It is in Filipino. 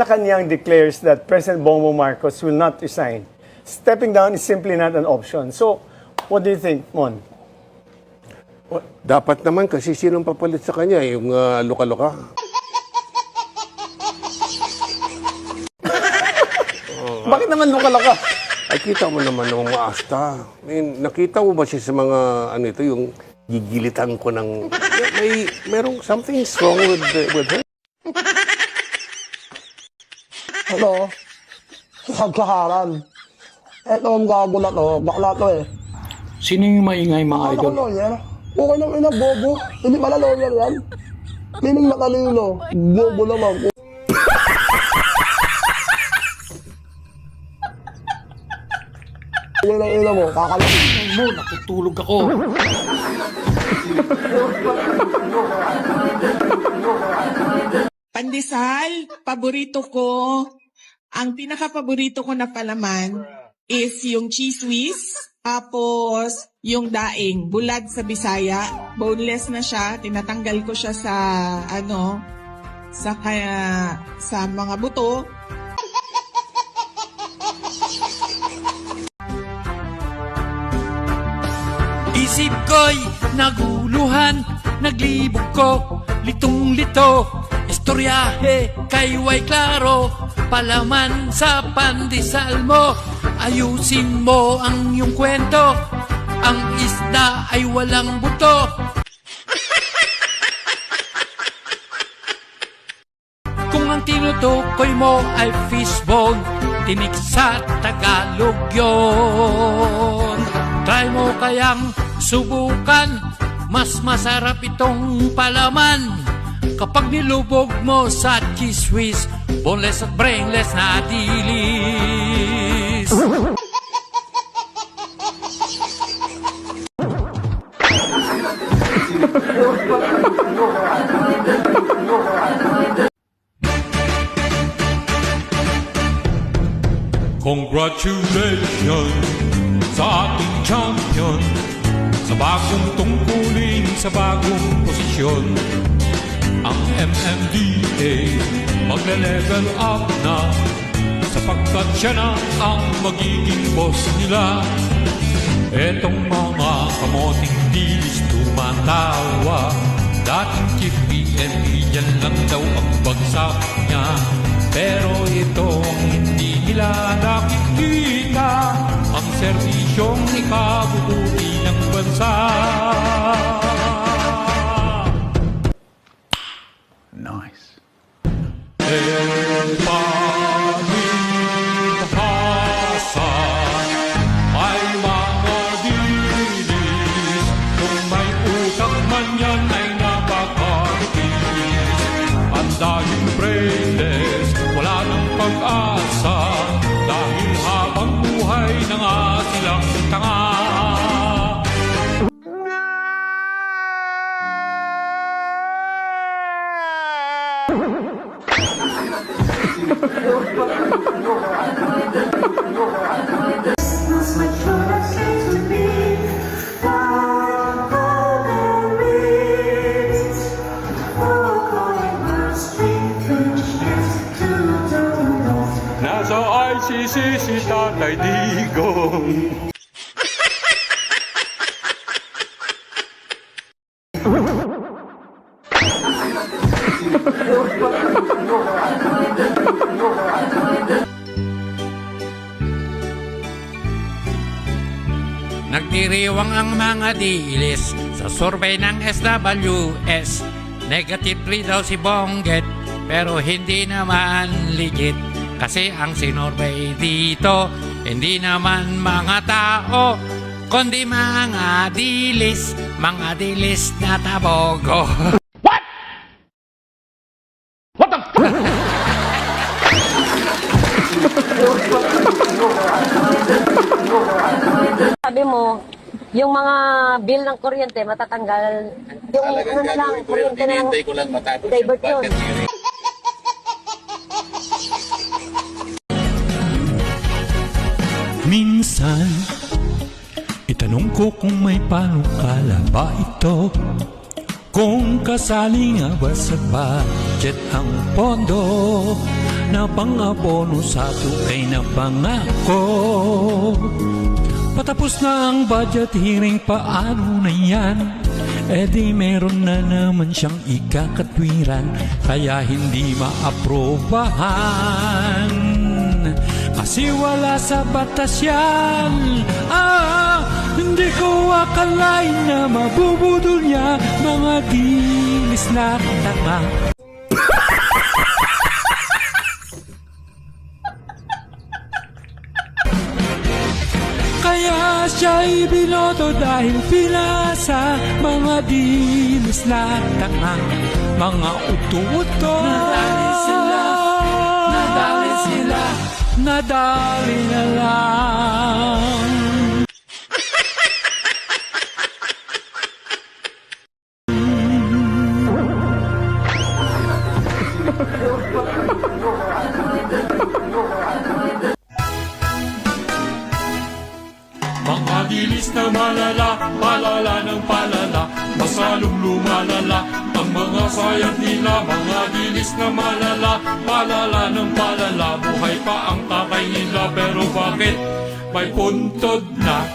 Malacanang declares that President Bongbong Marcos will not resign. Stepping down is simply not an option. So, what do you think, Mon? Dapat naman kasi sinong papalit sa kanya, yung luka-luka. Bakit naman luka-luka? Ay, kita mo naman ng mga asta. I mean, nakita mo ba siya sa mga, yung gigilitan ko ng... merong something wrong with her. Ano? Sagsaharan. Eto ang gago na to. Bakla to eh. Sino yung maingay mga Ano ko idol? lawyer? Okay lang ina, bobo. Hindi pala lawyer yan. Meaning matalino. Bobo naman. Yan ang ina mo, kakalasin. Mo, natutulog ako. Pandesal, paborito ko. Ang pinaka-paborito ko na palaman is yung cheese whiz, tapos yung daing, bulad sa Bisaya. Boneless na siya, tinatanggal ko siya sa sa mga buto. Isip ko'y naguluhan, naglibog ko, litong-lito, istoryahe kay way klaro, palaman sa pandesal mo, ayusin mo ang iyong kwento, ang isda ay walang buto. Kung ang tinutukoy mo ay fishbone, tinik sa Tagalog yun. Try mo kayang subukan, mas masarap itong palaman. Kapag nilubog mo sa cheese whiz, boneless at brainless na dilis. Congratulations sa ating champion, sa bagong tungkulin, sa bagong posisyon. Ang MMDA magle-level up na, sapagkat siya na ang magiging boss nila. Etong mga kamoting dilis tumatawa, dating chief PNP, yan lang daw ang bagsak niya. Pero ito ang hindi nila nakikita, ang serbisyong ikabubuti ng bansa. Nice. El palibhasa ay mga dilis, kung may utak man yan ay napakatiis. At dahil brainless, wala nang pag-asa, dahil habang buhay na nga silang tanga. Nasa ICC si Tatay Digong. Nagdiriwang ang mga dilis sa survey ng SWS. Negative 3 daw si Bonget, pero hindi naman legit. Kasi ang sinurbay dito, hindi naman mga tao, kundi mga dilis na tabogo. What? What the fuck? Sabi mo, yung mga bill ng kuryente matatanggal. Yung ano na lang, kuryente na lang. Divert yun. Minsan, itanong ko kung may panukala ba ito. Kung kasali nga ba sa budget ang pondo na pang-abono sa tukay na pangako, patapos na ang budget hearing, paano na yan? E di meron na naman siyang ikakatwiran, kaya hindi maaprobahan. Kasi wala sa batas yan. Hindi ko akalain na mabubudol niya mga dilis na tanga. Kaya siya ibinoto dahil pinasa mga dilis na tanga, mga uto-uto. Nadali na lang. Mga dilis na malala, palala ng palala, mas lalong lumalala ang mga sayang nila. Mga dilis na malala, palala ng palala, buhay pa ang tatay nila, pero bakit may puntod na?